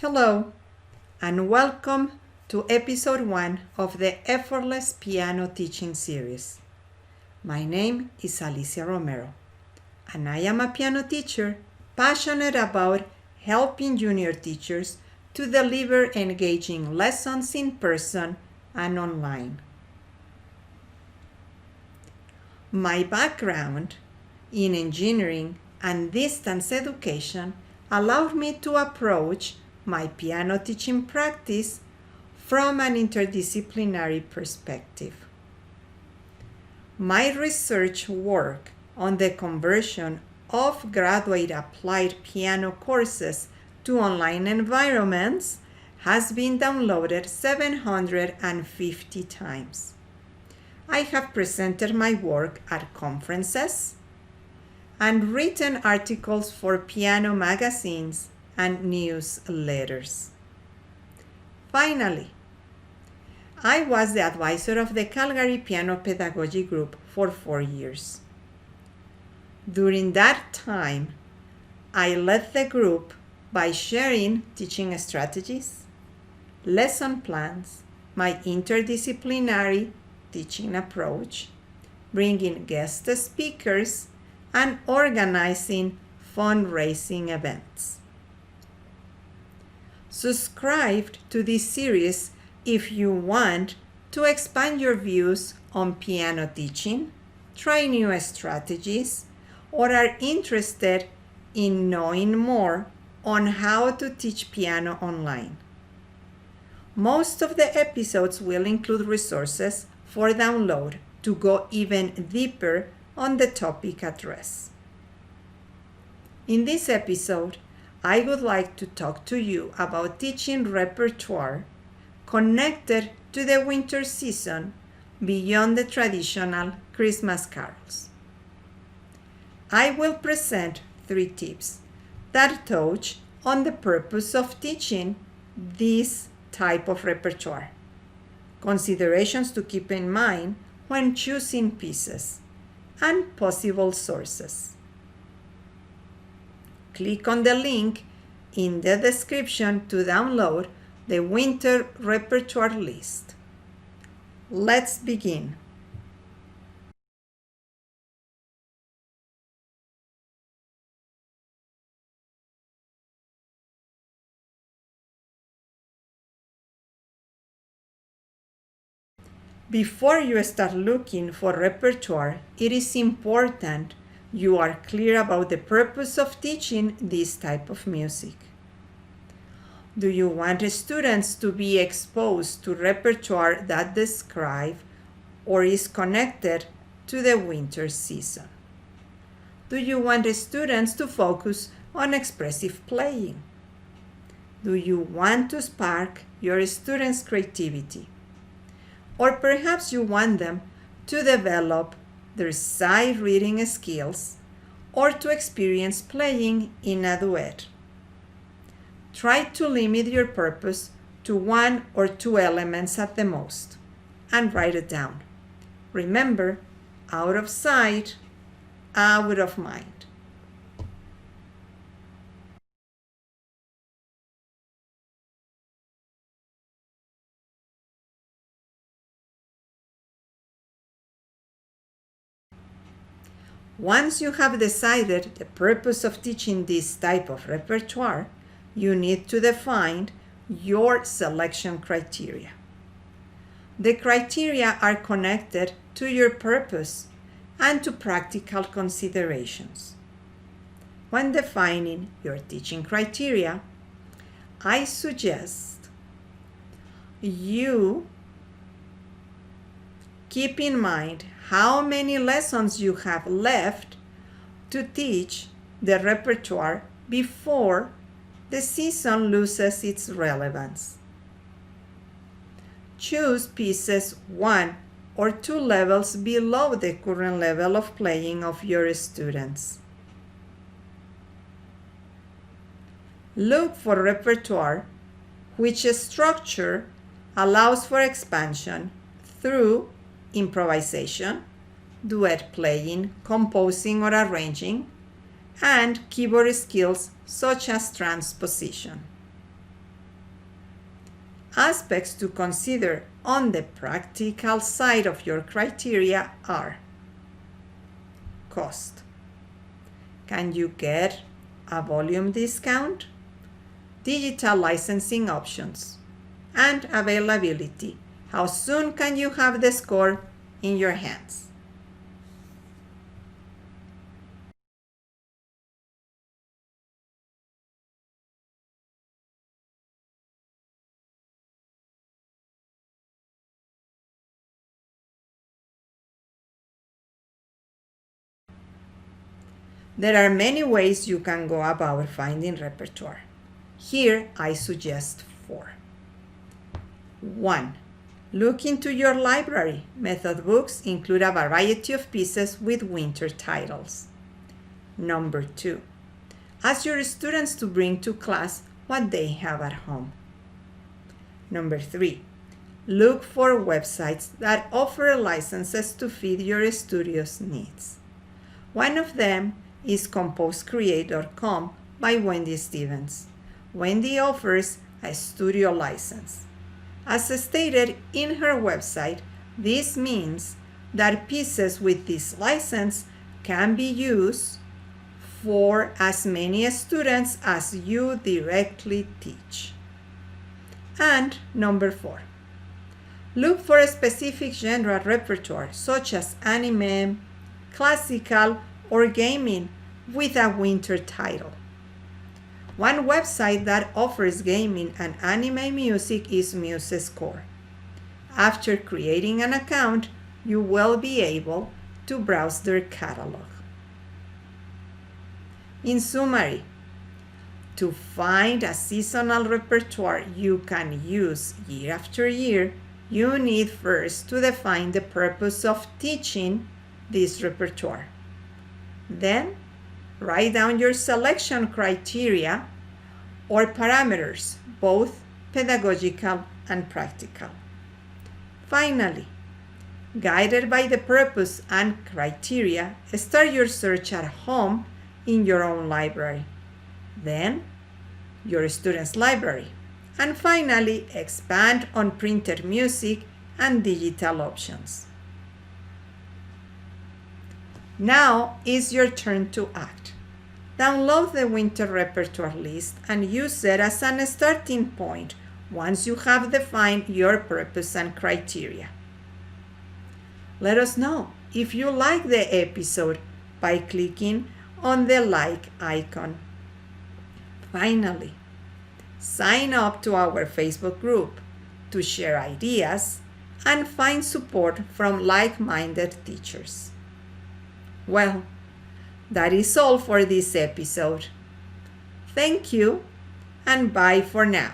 Hello, and welcome to episode 1 of the Effortless Piano Teaching Series. My name is Alicia Romero, and I am a piano teacher passionate about helping junior teachers to deliver engaging lessons in person and online. My background in engineering and distance education allowed me to approach my piano teaching practice from an interdisciplinary perspective. My research work on the conversion of graduate applied piano courses to online environments has been downloaded 750 times. I have presented my work at conferences and written articles for piano magazines and newsletters. Finally, I was the advisor of the Calgary Piano Pedagogy Group for 4 years. During that time, I led the group by sharing teaching strategies, lesson plans, my interdisciplinary teaching approach, bringing guest speakers, and organizing fundraising events. Subscribe to this series if you want to expand your views on piano teaching, try new strategies, or are interested in knowing more on how to teach piano online. Most of the episodes will include resources for download to go even deeper on the topic addressed. In this episode, I would like to talk to you about teaching repertoire connected to the winter season beyond the traditional Christmas carols. I will present 3 tips that touch on the purpose of teaching this type of repertoire, considerations to keep in mind when choosing pieces, and possible sources. Click on the link in the description to download the winter repertoire list. Let's begin. Before you start looking for repertoire, it is important you are clear about the purpose of teaching this type of music. Do you want students to be exposed to repertoire that describes or is connected to the winter season? Do you want students to focus on expressive playing? Do you want to spark your students' creativity? Or perhaps you want them to develop their sight reading skills or to experience playing in a duet. Try to limit your purpose to 1 or 2 elements at the most and write it down. Remember, out of sight, out of mind. Once you have decided the purpose of teaching this type of repertoire, you need to define your selection criteria. The criteria are connected to your purpose and to practical considerations. When defining your teaching criteria, I suggest you keep in mind how many lessons you have left to teach the repertoire before the season loses its relevance. Choose pieces 1 or 2 levels below the current level of playing of your students. Look for repertoire which structure allows for expansion through improvisation, duet playing, composing or arranging, and keyboard skills such as transposition. aspects to consider on the practical side of your criteria are cost. Can you get a volume discount? Digital licensing options, and availability. How soon can you have the score in your hands? There are many ways you can go about finding repertoire. Here I suggest 4. 1. Look into your library. Method books include a variety of pieces with winter titles. Number 2. Ask your students to bring to class what they have at home. Number 3. Look for websites that offer licenses to fit your studio's needs. One of them is composecreate.com by Wendy Stevens. Wendy offers a studio license. As stated in her website, this means that pieces with this license can be used for as many students as you directly teach. And number 4, look for a specific genre repertoire such as anime, classical, or gaming with a winter title. One website that offers gaming and anime music is MuseScore. After creating an account, you will be able to browse their catalog. In summary, to find a seasonal repertoire you can use year after year, you need first to define the purpose of teaching this repertoire. Then, write down your selection criteria or parameters, both pedagogical and practical. Finally, guided by the purpose and criteria, start your search at home in your own library, then your student's library, and finally expand on printed music and digital options. Now is your turn to act. Download the winter repertoire list and use it as a starting point once you have defined your purpose and criteria. Let us know if you like the episode by clicking on the like icon. Finally, sign up to our Facebook group to share ideas and find support from like-minded teachers. Well, that is all for this episode. Thank you and bye for now.